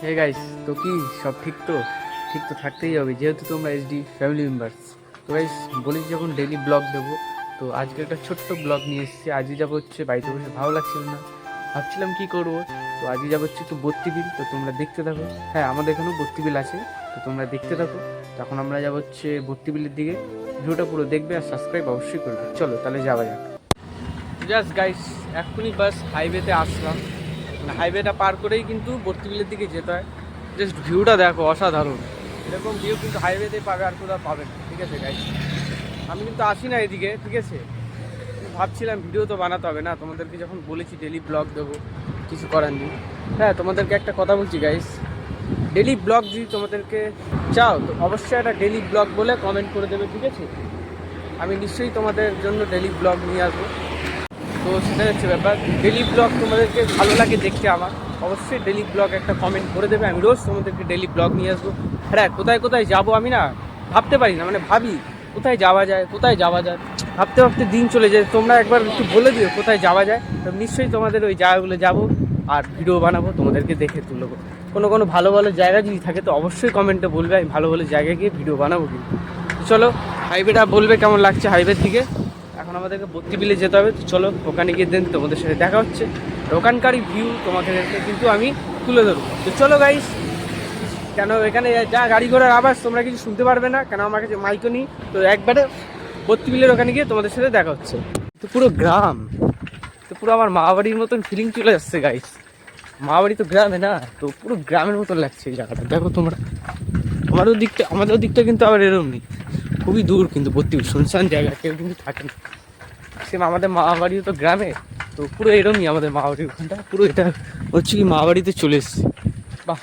Hey guys, তো কি সব ঠিক তো? ঠিক তো থাকতেই হবে, যেহেতু তোমরা এসডি ফ্যামিলি মেম্বার্স। তো গাইস, বলেছি যখন ডেলি ব্লগ দেবো, তো আজকে একটা ছোট্ট ব্লগ নিয়ে এসেছি। আজকে যাবো হচ্ছে, বাড়িতে বসে ভালো লাগছিল না, ভাবছিলাম কি করবো। তো আজকে যাবো হচ্ছে একটু বত্তি বিল, তো তোমরা দেখতে থাকো। হ্যাঁ, আমাদের এখানেও বত্তি বিল আছে, তো তোমরা দেখতে থাকো। তখন আমরা যাবো হচ্ছে বত্তি বিলের দিকে। ভিডিওটা পুরো দেখবে আর সাবস্ক্রাইব অবশ্যই করবে। চলো তাহলে যাওয়া যাক। জাস্ট গাইস, এক্ষুনি বাস হাইওয়েতে আসলাম। হাইওয়েটা পার করেই কিন্তু বত্তি বিলের দিকে যেতে হয়। জাস্ট ভিউটা দেখো, অসাধারণ। এরকম ভিউ কিন্তু হাইওয়েতে পাবে, আর কোথাও পাবে না। ঠিক আছে গাইস, আমি কিন্তু আসি না এদিকে, ঠিক আছে। ভাবছিলাম ভিডিও তো বানাতে হবে না, তোমাদেরকে যখন বলেছি ডেলি ব্লগ দেবো, কিছু করার নেই। হ্যাঁ, তোমাদেরকে একটা কথা বলছি গাইস, ডেলি ব্লগ যদি তোমাদেরকে চাও, তো অবশ্যই একটা ডেলি ব্লগ বলে কমেন্ট করে দেবে, ঠিক আছে। আমি নিশ্চয়ই তোমাদের জন্য ডেলি ব্লগ নিয়ে আসবো। তো সেটা হচ্ছে ব্যাপার, ডেলি ব্লগ তোমাদেরকে ভালো লাগে দেখতে আমার, অবশ্যই ডেলি ব্লগ একটা কমেন্ট করে দেবে। আমি রোজ তোমাদেরকে ডেলি ব্লগ নিয়ে আসবো। হ্যাঁ, কোথায় কোথায় যাবো আমি না ভাবতে পারি না, মানে ভাবি কোথায় যাওয়া যায়, কোথায় যাওয়া যায়, ভাবতে ভাবতে দিন চলে যায়। তোমরা একবার একটু বলে দিও কোথায় যাওয়া যায়, তো নিশ্চয়ই তোমাদের ওই জায়গাগুলো যাবো আর ভিডিও বানাবো, তোমাদেরকে দেখে তুলবো। কোনো ভালো ভালো জায়গা যদি থাকে তো অবশ্যই কমেন্টে বলবে, আমি ভালো ভালো জায়গায় গিয়ে ভিডিও বানাবো। কিন্তু চলো, হাইওয়েটা বলবে কেমন লাগছে হাইওয়ে থেকে। এখন আমাদেরকে বত্তি বিলে যেতে হবে, তো চলো ওখানে গিয়ে দেন তোমাদের সাথে দেখা হচ্ছে। ওখানকারই ভিউ তোমাদেরকে কিন্তু আমি তুলে ধরবো। তো চলো গাইস, কেন এখানে যা গাড়ি ঘোড়ার আওয়াজ তোমরা কিছু শুনতে পারবে না, কেন আমার কাছে মাইকও নেই। তো একবারে বত্তি বিলের ওখানে গিয়ে তোমাদের সাথে দেখা হচ্ছে। তো পুরো গ্রাম, তো পুরো আমার মা বাড়ির মতন ফিলিং চলে আসছে গাইস। মা বাড়ি তো গ্রামে না, তো পুরো গ্রামের মতন লাগছে এই জায়গাটা। দেখো তোমরা, আমাদের দিকটা কিন্তু আবার এরকম নেই, খুবই দূর কিন্তু বত্তি বিল, শুনশান জায়গা, কেউ কিন্তু থাকে না। সেম আমাদের মা বাড়িও তো গ্রামে, তো পুরো এরকমই আমাদের মা বাড়ির ওখানটা। পুরো এটা হচ্ছে কি মা বাড়িতে চলে এসছে। বাহ,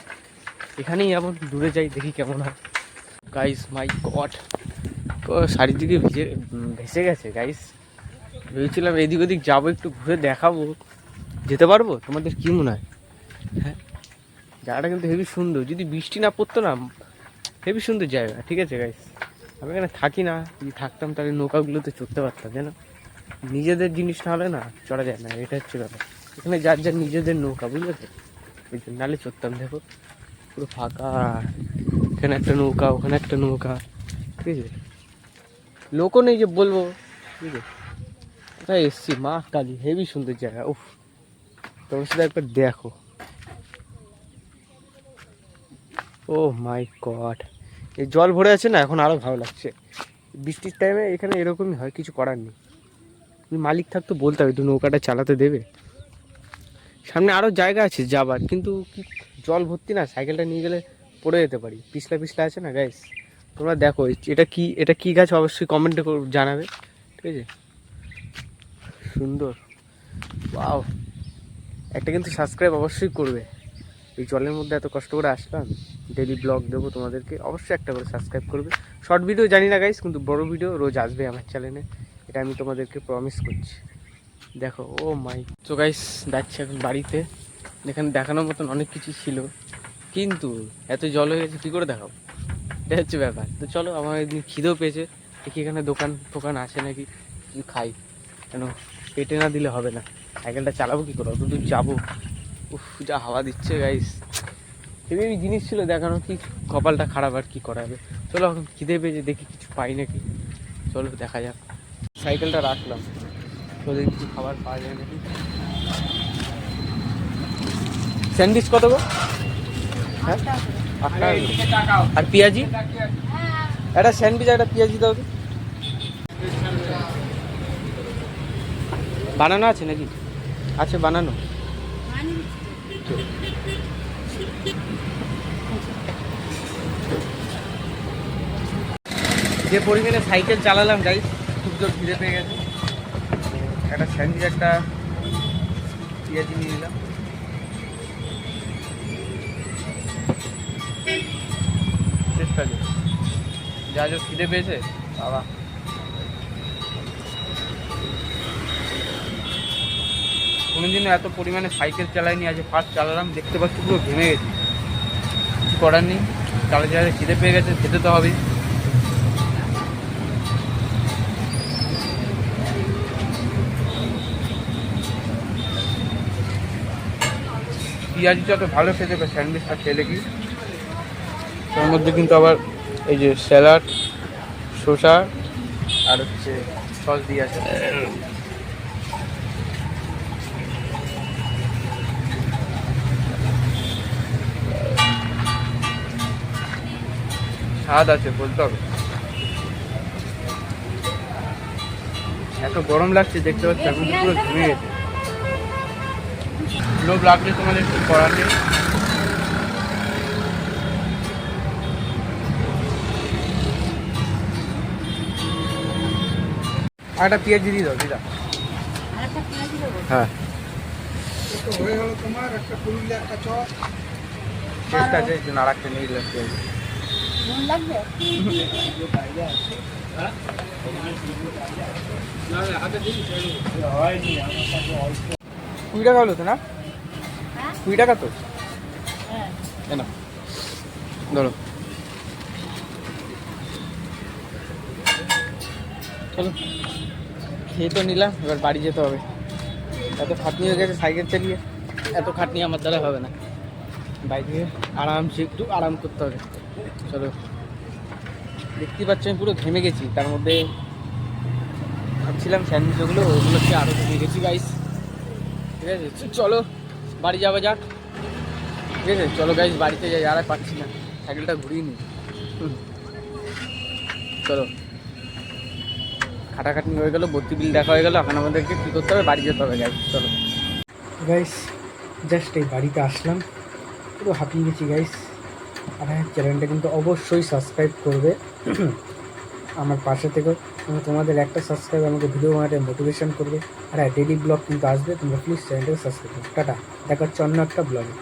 এখানেই এমন দূরে যাই, দেখি কেমন হয়। গাইস মাই গড, চারিদিকে ভেসে গেছে গাইস। ভেবেছিলাম এদিক ওদিক যাবো, একটু ঘুরে দেখাবো, যেতে পারবো। তোমাদের কি মনে হয়? হ্যাঁ, জায়গাটা কিন্তু হেবি সুন্দর, যদি বৃষ্টি না পড়তো না, হেবি সুন্দর জায়গা। ঠিক আছে গাইস, আমি এখানে থাকি না, যদি থাকতাম তাহলে নৌকাগুলোতে চড়তে পারতাম, জানো। নিজেদের জিনিস না হলে না চড়া যায় না, এটা হচ্ছে ব্যাপার। এখানে যার যার নিজেদের নৌকা, বুঝলেছো, ওই জন্য নাহলে চড়তাম। দেখো পুরো ফাঁকা, এখানে একটা নৌকা, ওখানে একটা নৌকা, ঠিক আছে। লোকও নেই যে বলবো, ঠিক আছে। কোথায় এসছি, মা কালী, হেবি সুন্দর জায়গা। উফ, তোমার সাথে একবার দেখো। ও মাই গড, এই জল ভরে আছে না, এখন আরো ভালো লাগছে। বৃষ্টির টাইমে এখানে এরকমই হয়, কিছু করার নেই। মালিক থাকতো বলতে হবে একটু নৌকাটা চালাতে দেবে। সামনে আরও জায়গা আছে যাবার, কিন্তু কি জল ভর্তি না, সাইকেলটা নিয়ে গেলে পড়ে যেতে পারি, পিছলা পিছলা আছে না গাইস। তোমরা দেখো এটা কি গাছ, অবশ্যই কমেন্টে জানাবে, ঠিক আছে। সুন্দর, ওয়াও। একটা কিন্তু সাবস্ক্রাইব অবশ্যই করবে। এই জলের মধ্যে এত কষ্ট করে আসলাম, ডেলি ব্লগ দেবো তোমাদেরকে, অবশ্যই একটা করে সাবস্ক্রাইব করবে। শর্ট ভিডিও জানি না গাইস, কিন্তু বড় ভিডিও রোজ আসবে আমার চ্যানেলে, এটা আমি তোমাদেরকে প্রমিস করছি। দেখো, ও মাই। তো গাইস, যাচ্ছি এখন বাড়িতে। এখানে দেখানোর মতন অনেক কিছু ছিল, কিন্তু এত জল হয়ে গেছে, কী করে দেখাবো, এটা হচ্ছে ব্যাপার। তো চলো, আমার একদিন খিদেও পেয়েছে, দেখি এখানে দোকান টোকান আছে নাকি, কিছু খাই। কেন পেটে না দিলে হবে না, সাইকেলটা চালাবো কী করে, অত দূর যাবো। উফ, যা হাওয়া দিচ্ছে গাইস। হেবি জিনিস ছিল দেখানো, কি কপালটা খারাপ, আর কি করা যাবে। চলো এখন খিদে পেয়েছে, দেখি কিছু পাই নাকি, চলো দেখা যাক। সাইকেলটা রাখলাম, তো দেখি কিছু খাবার পাওয়া যায় নাকি। স্যান্ডউইচ কত গো? হ্যাঁ, 8 টাকা। আর পেঁয়াজি, একটা স্যান্ডউইচ একটা পেঁয়াজি দাও তো। বানানো আছে নাকি? আছে বানানো। যে পরিমাণে সাইকেল চালালাম গাইস, খুব জোর খিদে পেয়ে গেছে। একটা স্যান্ডউইচ একটা পেঁয়াজি নিয়ে নিলাম। চেষ্টা করি, যা যা খিদে পেয়েছে বাবা। কোনোদিনও এত পরিমাণে সাইকেল চালাইনি, আজ ফার্স্ট চালালাম। দেখতে পাচ্ছি পুরো ঘেমে গেছি, কিছু করার নেই, চালাতে খিদে পেয়ে গেছে, খেতে তো হবে। পেঁয়াজিটা তো ভালো খেতে পারে, স্যান্ডউইচটা খেলে কি তার মধ্যে কিন্তু আবার এই যে স্যালাড, শসা আর হচ্ছে সস দিয়ে আছে। স্বাদ আছে বলতে হবে। এত গরম লাগছে দেখতে পাচ্ছি, এখন তো পুরো ঘুমিয়ে গেছে। লোভ লাগলে তোমাদের একটু করার নেই। আর একটা পেঁয়াজি দিয়ে দাও দিদা। হ্যাঁ হয়ে গেল তোমার একটা পুরুলিয়া একটা চপ। টেস্ট আছে এই জন্য আর একটা নিয়ে দিলাম পেঁয়াজি। কুড়ি টাকা হলো তো না? 20 টাকা তো? না ধরো, চলো খেয়ে তো নিলাম, এবার বাড়ি যেতে হবে। এত খাটনি হয়ে গেছে সাইকেল চালিয়ে, এত খাটনি আমার দ্বারা হবে না। বাইকে আরামসে একটু আরাম করতে হবে। চলো, দেখতেই পাচ্ছ আমি পুরো ঘেমে গেছি, তার মধ্যে ভাবছিলাম স্যান্ডউইচ ওগুলো খেয়ে আরও ঘেমে গেছি গাইস। ঠিক আছে চলো বাড়ি যাওয়া যাক। ঠিক আছে চলো গাইস বাড়িতে যাই, আর পাচ্ছি না, সাইকেলটা ঘুরিয়ে নিই। চলো, খাটাখাটনি হয়ে গেলো, ভর্তি বিল দেখা হয়ে গেলো, এখন আমাদেরকে কী করতে হবে, বাড়ি যেতে হবে গাইস। চলো গাইস, জাস্ট এই বাড়িতে আসলাম, পুরো হাঁপিয়ে গেছি গাইস। আর হ্যাঁ, চ্যানেলটা কিন্তু অবশ্যই সাবস্ক্রাইব করবে আমার পাশে থেকে। তোমাদের একটা সাবস্ক্রাইব আমাকে ভিডিও বানাতে মোটিভেশন করবে। আর হ্যাঁ, ডেইলি ব্লগ কিন্তু আসবে, তোমরা প্লিজ চ্যানেলটাকে সাবস্ক্রাইব করো। টাটা, দেখা হচ্ছে অন্য একটা ব্লগে।